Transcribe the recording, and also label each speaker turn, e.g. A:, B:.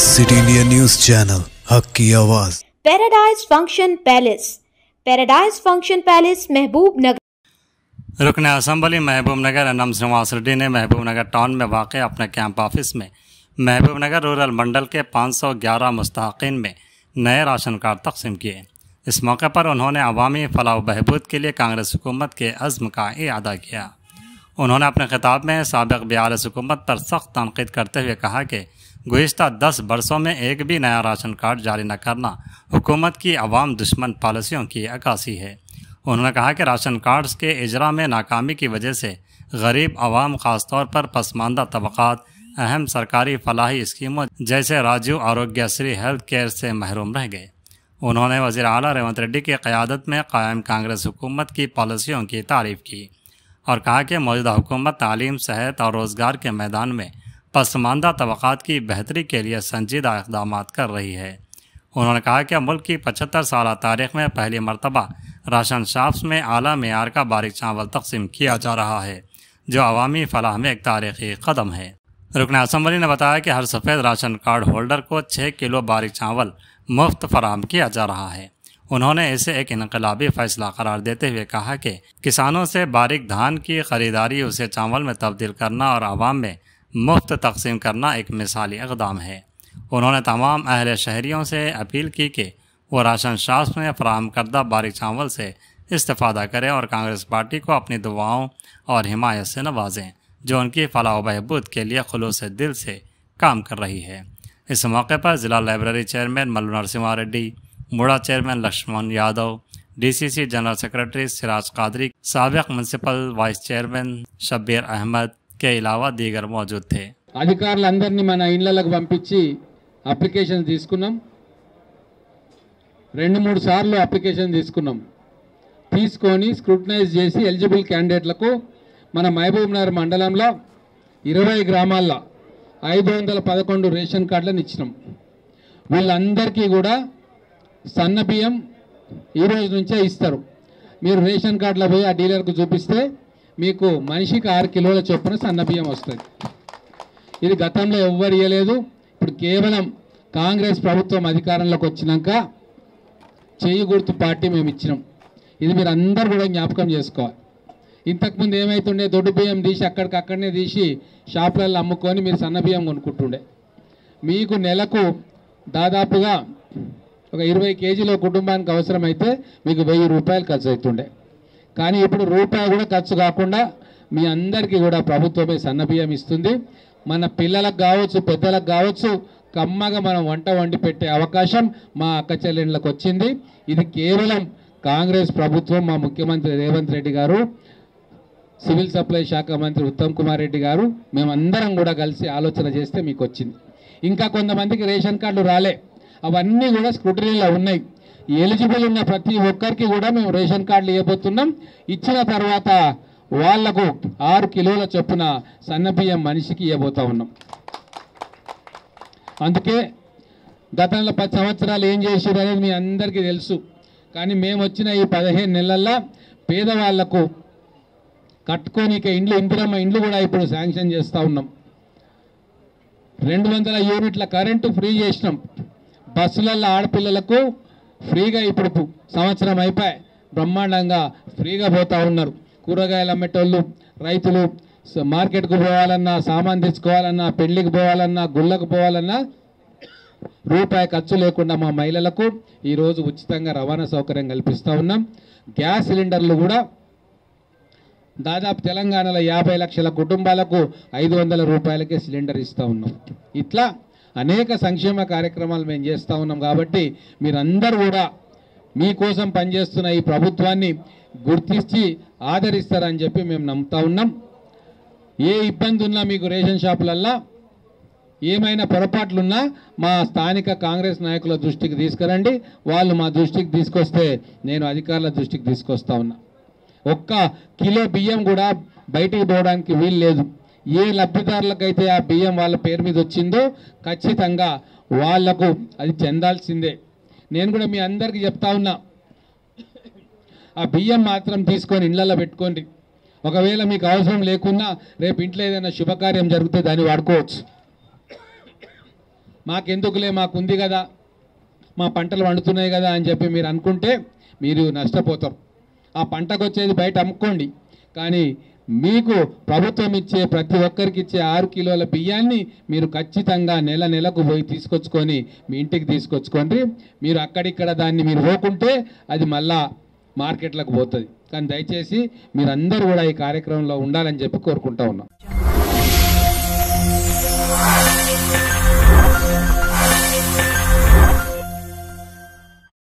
A: City India news channel हक की आवाज़।
B: पैराडाइज फंक्शन पैलेस महबूब नगर।
C: रुकन असम्बली महबूब नगर एनएम श्रीनिवास रेड्डी ने महबूब नगर टाउन में वाक़ अपने कैंप ऑफिस में महबूब नगर रूरल मंडल के 511 मुस्तहिक़ीन में नए राशन कार्ड तकसीम किए। इस मौके पर उन्होंने अवामी फलाह बहबूद के लिए कांग्रेस हुकूमत के अज़्म का इआदा किया। उन्होंने अपने खिताब में साबिक़ BRS हुकूमत पर सख्त तनक़ीद करते हुए कहा कि गुज़िश्ता 10 बरसों में एक भी नया राशन कार्ड जारी न करना हुकूमत की अवाम दुश्मन पॉलिसियों की अक्कासी है। उन्होंने कहा कि राशन कार्ड्स के इजरा में नाकामी की वजह से गरीब अवाम ख़ास तौर पर पसमानदा तबक़ात अहम सरकारी फलाही स्कीमों जैसे राजीव आरोग्यश्री हेल्थ केयर से महरूम रह गए। उन्होंने वज़ीर आला रेवंत रेड्डी की क़यादत में कायम कांग्रेस हुकूमत की पॉलिसियों की तारीफ़ की और कहा कि मौजूदा हुकूमत तालीम, सेहत और रोज़गार के मैदान में पसमानदा तबक़ात की बेहतरी के लिए संजीदा इक़दामात कर रही है। उन्होंने कहा कि मुल्क की 75 साल तारीख़ में पहली मरतबा राशन शॉप्स में आला मेयार का बारीक चावल तकसीम किया जा रहा है, जो अवामी फलाह में एक तारीख़ी कदम है। रुकन असम्बली ने बताया कि हर सफ़ेद राशन कार्ड होल्डर को 6 किलो बारीक चावल मुफ्त फराहम किया जा रहा है। उन्होंने इसे एक इनकलाबी फ़ैसला करार देते हुए कहा कि किसानों से बारीक धान की ख़रीदारी उसे चावल में तब्दील करना और आवाम में मुफ्त तकसीम करना एक मिसाली इक़दाम है। उन्होंने तमाम अहले शहरियों से अपील की कि वो राशन शॉप्स में फ़राहम करदा बारीक चावल से इस्तेफ़ादा करें और कांग्रेस पार्टी को अपनी दुआओं और हिमायत से नवाजें, जो उनकी फलाह व बहबूद के लिए खुलूस दिल से काम कर रही है। इस मौके पर ज़िला library chairman Mallu Narasimha Reddy, MUDA chairman Lakshman Yadav, DCC general secretary Siraj Qadri, साबिक़ municipal vice chairman Shabbir Ahmed के अलावा दीगर मौजूद थे।
D: అధికారులందరినీ మన ఇళ్లకు పంపించి అప్లికేషన్ తీసుకున్నాం। 2-3 సార్లు అప్లికేషన్ తీసుకొని స్క్రూటనైజ్ చేసి ఎలిజిబుల్ క్యాండిడేట్లకు మన మహబూబ్ నగర్ మండలంలో 20 గ్రామాల్లో 511 రేషన్ కార్డులను ఇచ్చినాం। వీళ్ళందరికీ కూడా సన్న బియ్యం ఈ రోజు నుంచే ఇస్తారు। మీరు రేషన్ కార్డులో పోయి ఆ డీలర్కు చూపిస్తే మీకు మనిషికి 6 కిలోల చొప్పున సన్న బియ్యం వస్తుంది। ఇది గతంలో ఎవ్వరు ఇవ్వలేదు। ఇప్పుడు కేవలం కాంగ్రెస్ ప్రభుత్వం అధికారంలోకి వచ్చినాక చేయి గుర్తు పార్టీ మేము ఇచ్చినాం। ఇది మీరు అందరూ కూడా జ్ఞాపకం చేసుకోవాలి। ఇంతకుముందు ఏమైతుండే, దొడ్డు బియ్యం తీసి అక్కడికక్కడనే తీసి షాపులలో అమ్ముకొని మీరు సన్న బియ్యం కొనుక్కుంటుండే। మీకు నెలకు దాదాపుగా ఒక 20 కేజీల కుటుంబానికి అవసరమైతే మీకు 1000 రూపాయలు ఖర్చు అవుతుండే। కానీ ఇప్పుడు రూపాయి కూడా ఖర్చు కాకుండా మీ అందరికీ కూడా ప్రభుత్వమే సన్న బియ్యం ఇస్తుంది। మన పిల్లలకు కావచ్చు, పెద్దలకు కావచ్చు, కమ్మగా మనం వంట వండి పెట్టే అవకాశం మా అక్క చెల్లెళ్ళకు వచ్చింది। ఇది కేవలం కాంగ్రెస్ ప్రభుత్వం, మా ముఖ్యమంత్రి రేవంత్ రెడ్డి గారు, సివిల్ సప్లై శాఖ మంత్రి ఉత్తమ్ కుమార్ రెడ్డి గారు, మేమందరం కూడా కలిసి ఆలోచన చేస్తే మీకు వచ్చింది। ఇంకా కొంతమందికి రేషన్ కార్డులు రాలే, అవన్నీ కూడా స్క్రూటనీలో ఉన్నాయి। ఎలిజిబుల్ ఉన్న ప్రతి ఒక్కరికి కూడా మేము రేషన్ కార్డులు ఇవ్వబోతున్నాం। ఇచ్చిన తర్వాత వాళ్లకు 6 కిలోల చొప్పున సన్నబియ్యం మనిషికి ఇవ్వబోతా ఉన్నాం। అందుకే గతంలో 10 సంవత్సరాలు ఏం చేశారు అనేది మీ అందరికీ తెలుసు। కానీ మేము వచ్చిన ఈ 15 నెలల్లో పేదవాళ్లకు కట్టుకోనిక ఇండ్లు, ఇందిరమ్మ ఇండ్లు కూడా ఇప్పుడు శాంక్షన్ చేస్తూ ఉన్నాం। 200 యూనిట్ల కరెంటు ఫ్రీ చేసినాం। బస్సులలో ఆడపిల్లలకు ఫ్రీగా ఇప్పుడు సంవత్సరం అయిపోయి బ్రహ్మాండంగా ఫ్రీగా పోతూ ఉన్నారు। కూరగాయలు అమ్మేటోళ్ళు, రైతులు మార్కెట్కు పోవాలన్నా, సామాన్ తెచ్చుకోవాలన్నా, పెళ్లికి పోవాలన్నా, గుళ్ళకు పోవాలన్నా రూపాయి ఖర్చు లేకుండా మా మహిళలకు ఈరోజు ఉచితంగా రవాణా సౌకర్యం కల్పిస్తూ ఉన్నాం। గ్యాస్ సిలిండర్లు కూడా దాదాపు తెలంగాణలో 50 లక్షల కుటుంబాలకు 500 రూపాయలకే సిలిండర్ ఇస్తూ ఉన్నాం। ఇట్లా అనేక సంక్షేమ కార్యక్రమాలు మేము చేస్తూ ఉన్నాం। కాబట్టి మీరందరూ కూడా మీకోసం పనిచేస్తున్న ఈ ప్రభుత్వాన్ని గుర్తించి ఆదరిస్తారని చెప్పి మేము నమ్ముతా ఉన్నాం। ఏ ఇబ్బంది ఉన్నా మీకు రేషన్ షాపులల్లో ఏమైనా పొరపాట్లున్నా మా స్థానిక కాంగ్రెస్ నాయకుల దృష్టికి తీసుకురండి। వాళ్ళు మా దృష్టికి తీసుకొస్తే నేను అధికారుల దృష్టికి తీసుకొస్తా ఉన్నా। 1 కిలో బియ్యం కూడా బయటికి పోవడానికి వీలు లేదు। ఏ లబ్ధిదారులకైతే ఆ బియ్యం వాళ్ళ పేరు మీద వచ్చిందో ఖచ్చితంగా వాళ్లకు అది చెందాల్సిందే। నేను కూడా మీ అందరికీ చెప్తా ఉన్నా, ఆ బియ్యం మాత్రం తీసుకొని ఇళ్లలో పెట్టుకోండి। ఒకవేళ మీకు అవసరం లేకున్నా రేపు ఇంట్లో ఏదైనా శుభకార్యం జరిగితే దాన్ని వాడుకోవచ్చు। మాకెందుకులే మాకుంది కదా, మా పంటలు వండుతున్నాయి కదా అని చెప్పి మీరు అనుకుంటే మీరు నష్టపోతారు. ఆ పంటకు వచ్చేది బయట అమ్ముకోండి, కానీ మీకు ప్రభుత్వం ఇచ్చే ప్రతి ఒక్కరికి ఇచ్చే 6 కిలోల బియ్యాన్ని మీరు ఖచ్చితంగా నెలకు పోయి తీసుకొచ్చుకొని మీ ఇంటికి తీసుకొచ్చుకోండి. మీరు అక్కడిక్కడ దాన్ని మీరు పోకుంటే అది మళ్ళా మార్కెట్లకు పోతుంది. కానీ దయచేసి మీరందరూ కూడా ఈ కార్యక్రమంలో ఉండాలని చెప్పి కోరుకుంటా ఉన్నాం.